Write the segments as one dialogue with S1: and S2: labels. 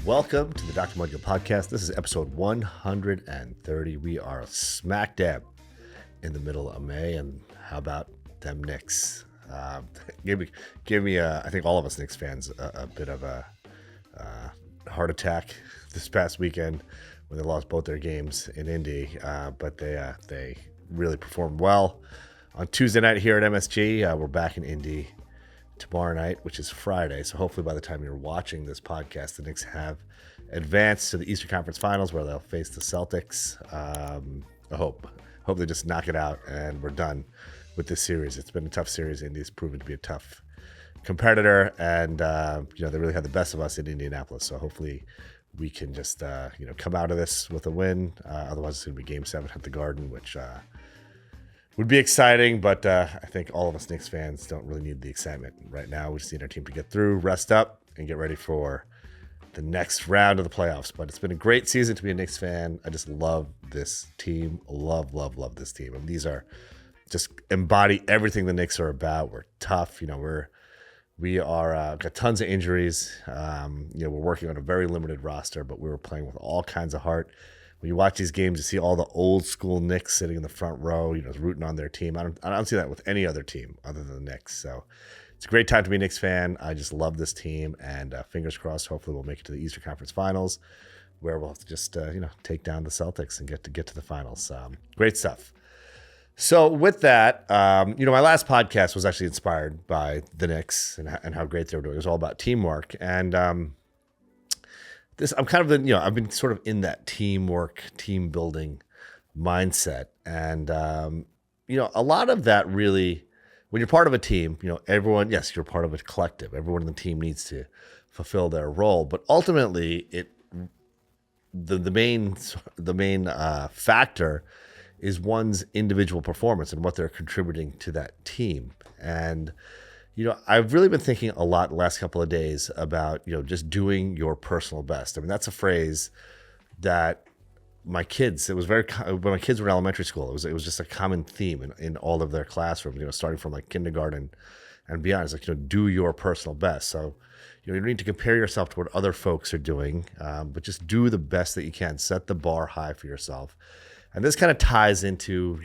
S1: Welcome to the Dr. Mudgo podcast. This is episode 130. We are smack dab in the middle of May, and how about them Knicks? Give me. I think all of us Knicks fans a bit of a heart attack this past weekend when they lost both their games in Indy. But they really performed well on Tuesday night here at MSG. We're back in Indy tomorrow night, which is Friday. So hopefully by the time you're watching this podcast, the Knicks have advanced to the Eastern Conference Finals where they'll face the Celtics. I hope they just knock it out and we're done with this series. It's been a tough series. Indy's proven to be a tough competitor, and they really had the best of us in Indianapolis. So hopefully we can just come out of this with a win. Otherwise, it's going to be Game 7 at the Garden, which would be exciting, but I think all of us Knicks fans don't really need the excitement right now. We just need our team to get through, rest up, and get ready for the next round of the playoffs. But it's been a great season to be a Knicks fan. I just love this team. Love this team. And these are just embody everything the Knicks are about. We're tough. We are got tons of injuries. We're working on a very limited roster, but we were playing with all kinds of heart. When you watch these games, you see all the old school Knicks sitting in the front row, rooting on their team. I don't see that with any other team other than the Knicks. So it's a great time to be a Knicks fan. I just love this team, and fingers crossed, hopefully we'll make it to the Eastern Conference Finals, where we'll have to just take down the Celtics and get to the finals. Great stuff. So with that, my last podcast was actually inspired by the Knicks and how great they were doing. It was all about teamwork, and I'm kind of I've been sort of in that teamwork, team building mindset. And, a lot of that really, when you're part of a team, everyone, yes, you're part of a collective. Everyone in the team needs to fulfill their role. But ultimately, the main factor is one's individual performance and what they're contributing to that team. And I've really been thinking a lot the last couple of days about, just doing your personal best. I mean, that's a phrase that when my kids were in elementary school, it was just a common theme in all of their classrooms, starting from like kindergarten and beyond. It's like, do your personal best. So, you don't need to compare yourself to what other folks are doing, but just do the best that you can. Set the bar high for yourself. And this kind of ties into,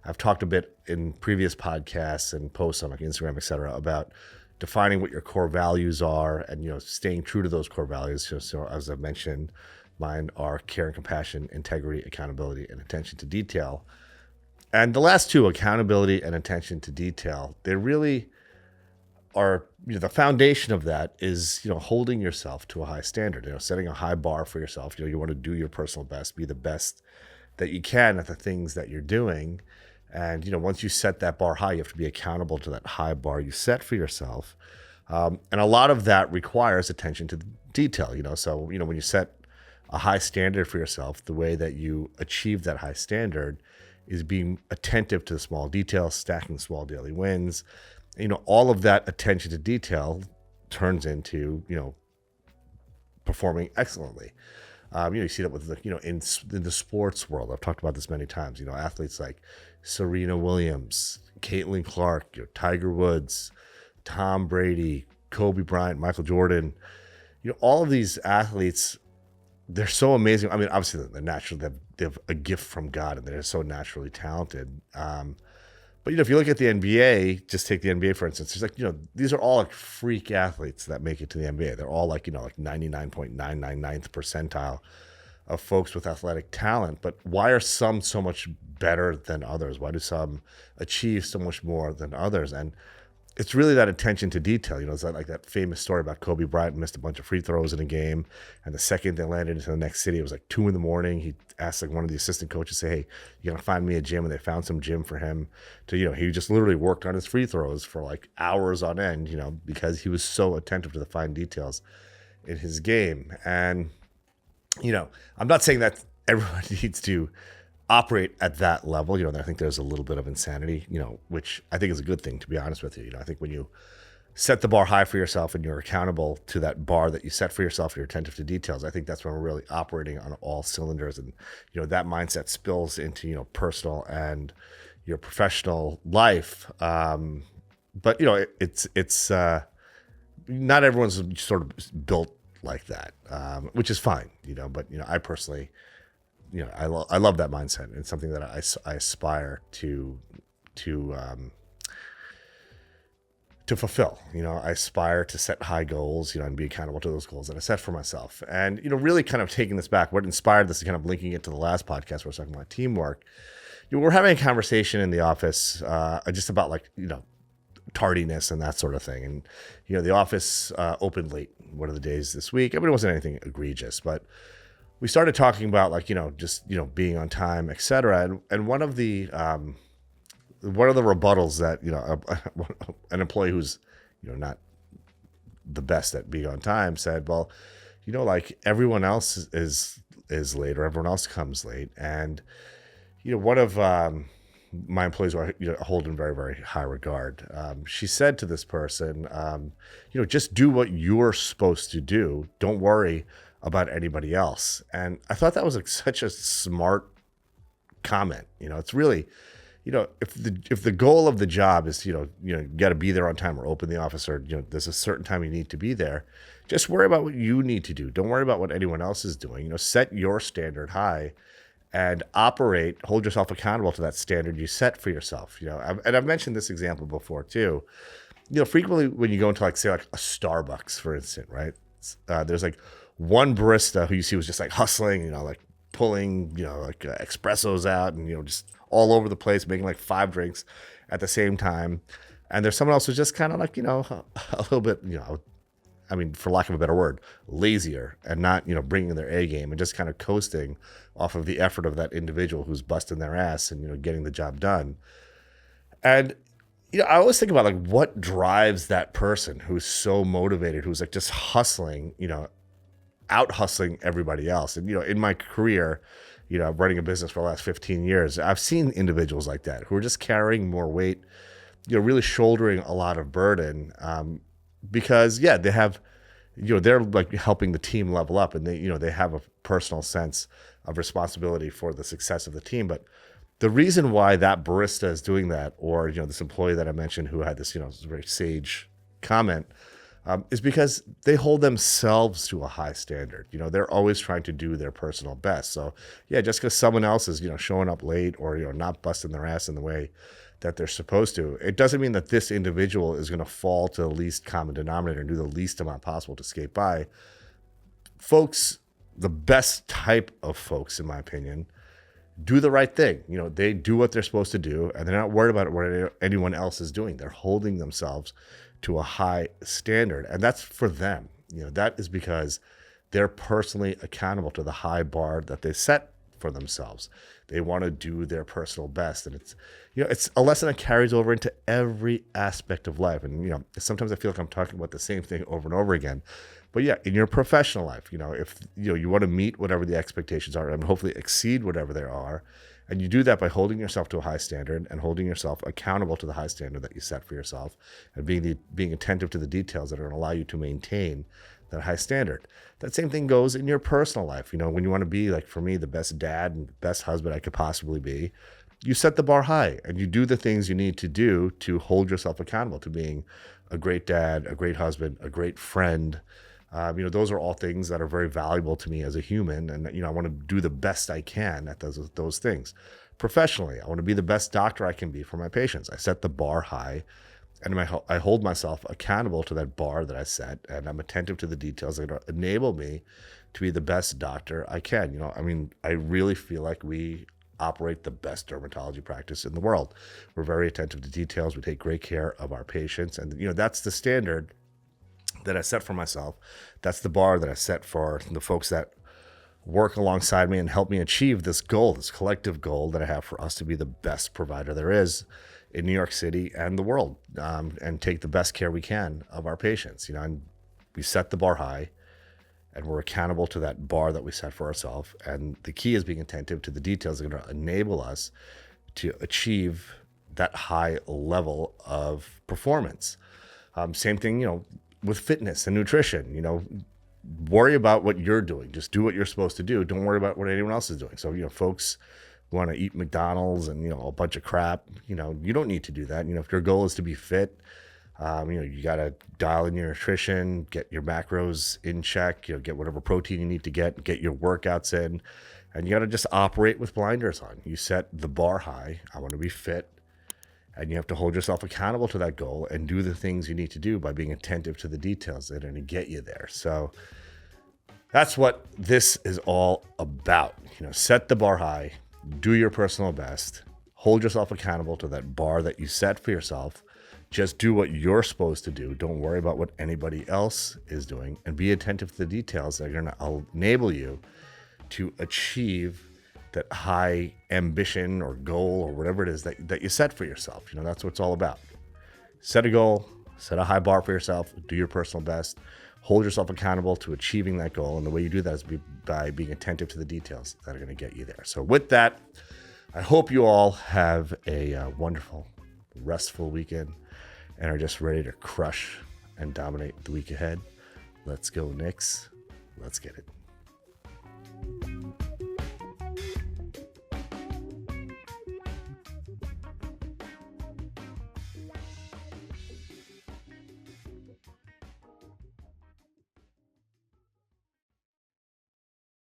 S1: I've talked a bit in previous podcasts and posts on Instagram, et cetera, about defining what your core values are and, staying true to those core values. So as I mentioned, mine are care and compassion, integrity, accountability, and attention to detail. And the last two, accountability and attention to detail, they really are, the foundation of that is, holding yourself to a high standard, setting a high bar for yourself. You want to do your personal best, be the best that you can at the things that you're doing. And, once you set that bar high, you have to be accountable to that high bar you set for yourself. And a lot of that requires attention to detail, So, when you set a high standard for yourself, the way that you achieve that high standard is being attentive to the small details, stacking small daily wins. All of that attention to detail turns into, performing excellently. You see that with in the sports world. I've talked about this many times. Athletes like Serena Williams, Caitlin Clark, Tiger Woods, Tom Brady, Kobe Bryant, Michael Jordan. All of these athletes, they're so amazing. I mean, obviously they're naturally they have a gift from God, and they're so naturally talented. But if you look at the NBA, just take the NBA for instance. It's like these are all like freak athletes that make it to the NBA. They're all like 99.999th percentile of folks with athletic talent. But why are some so much better than others? Why do some achieve so much more than others? And it's really that attention to detail. It's like that famous story about Kobe Bryant missed a bunch of free throws in a game, and the second they landed into the next city, it was like 2 a.m. He asked one of the assistant coaches, say, "Hey, you gotta find me a gym," and they found some gym for him to, he just literally worked on his free throws for like hours on end, because he was so attentive to the fine details in his game. And, I'm not saying that everyone needs to operate at that level. I think there's a little bit of insanity, which I think is a good thing, to be honest with you. I think when you set the bar high for yourself and you're accountable to that bar that you set for yourself, you're attentive to details, I think that's when we're really operating on all cylinders. And, that mindset spills into, personal and your professional life. But, it's not everyone's sort of built like that, which is fine, but, I personally, I love that mindset. It's something that I aspire to fulfill. I aspire to set high goals, and be accountable to those goals that I set for myself. And, really kind of taking this back, what inspired this, kind of linking it to the last podcast where I was talking about teamwork. We're having a conversation in the office just about like, tardiness and that sort of thing. And, the office opened late one of the days this week. I mean, it wasn't anything egregious, but we started talking about like, just, being on time, et cetera. And one of the rebuttals that, an employee who's, not the best at being on time said, well, like everyone else is late, or everyone else comes late. And, one of my employees who I hold in very, very high regard, she said to this person, just do what you're supposed to do. Don't worry about anybody else. And I thought that was like such a smart comment. It's really, if the goal of the job is, you got to be there on time or open the office, or, there's a certain time you need to be there, just worry about what you need to do. Don't worry about what anyone else is doing. Set your standard high and hold yourself accountable to that standard you set for yourself. And I've mentioned this example before too. Frequently when you go into like, say like a Starbucks, for instance, right? There's like one barista who you see was just like hustling, like pulling, like espressos out and, just all over the place, making like 5 drinks at the same time. And there's someone else who's just kind of like, a little bit, I mean, for lack of a better word, lazier, and not, bringing their A game and just kind of coasting off of the effort of that individual who's busting their ass and, getting the job done. And, I always think about like what drives that person who's so motivated, who's like just hustling, out hustling everybody else. And, in my career, running a business for the last 15 years, I've seen individuals like that who are just carrying more weight, really shouldering a lot of burden, because they have, they're like helping the team level up, and they have a personal sense of responsibility for the success of the team. But the reason why that barista is doing that, or, this employee that I mentioned who had this, very sage comment, is because they hold themselves to a high standard. They're always trying to do their personal best. So just because someone else is, showing up late or, not busting their ass in the way that they're supposed to, it doesn't mean that this individual is going to fall to the least common denominator and do the least amount possible to skate by. Folks, the best type of folks, in my opinion, do the right thing. They do what they're supposed to do, and they're not worried about what anyone else is doing. They're holding themselves to a high standard, and that's for them. That is because they're personally accountable to the high bar that they set for themselves. They want to do their personal best, and it's a lesson that carries over into every aspect of life. And sometimes I feel like I'm talking about the same thing over and over again. But in your professional life, if you want to meet whatever the expectations are and hopefully exceed whatever they are, and you do that by holding yourself to a high standard and holding yourself accountable to the high standard that you set for yourself, and being attentive to the details that are going to allow you to maintain that high standard. That same thing goes in your personal life. When you want to be, like for me, the best dad and best husband I could possibly be, you set the bar high and you do the things you need to do to hold yourself accountable to being a great dad, a great husband, a great friend. Those are all things that are very valuable to me as a human. And, I want to do the best I can at those things. Professionally, I want to be the best doctor I can be for my patients. I set the bar high, and I hold myself accountable to that bar that I set, and I'm attentive to the details that enable me to be the best doctor I can. I really feel like we operate the best dermatology practice in the world. We're very attentive to details. We take great care of our patients. And, that's the standard that I set for myself. That's the bar that I set for the folks that work alongside me and help me achieve this goal, this collective goal that I have for us to be the best provider there is in New York City and the world, and take the best care we can of our patients. And we set the bar high, and we're accountable to that bar that we set for ourselves. And the key is being attentive to the details that are going to enable us to achieve that high level of performance. Same thing, with fitness and nutrition. Worry about what you're doing. Just do what you're supposed to do. Don't worry about what anyone else is doing. So, folks want to eat McDonald's and, a bunch of crap, you don't need to do that. If your goal is to be fit, You got to dial in your nutrition, get your macros in check, get whatever protein you need to get your workouts in, and you got to just operate with blinders on. You set the bar high. I want to be fit, and you have to hold yourself accountable to that goal and do the things you need to do by being attentive to the details that are going to get you there. So that's what this is all about. Set the bar high, do your personal best, hold yourself accountable to that bar that you set for yourself. Just do what you're supposed to do. Don't worry about what anybody else is doing, and be attentive to the details that are going to enable you to achieve that high ambition or goal or whatever it is that you set for yourself. That's what it's all about. Set a goal, set a high bar for yourself, do your personal best, hold yourself accountable to achieving that goal. And the way you do that is by being attentive to the details that are going to get you there. So with that, I hope you all have a wonderful, restful weekend and are just ready to crush and dominate the week ahead. Let's go, Knicks. Let's get it.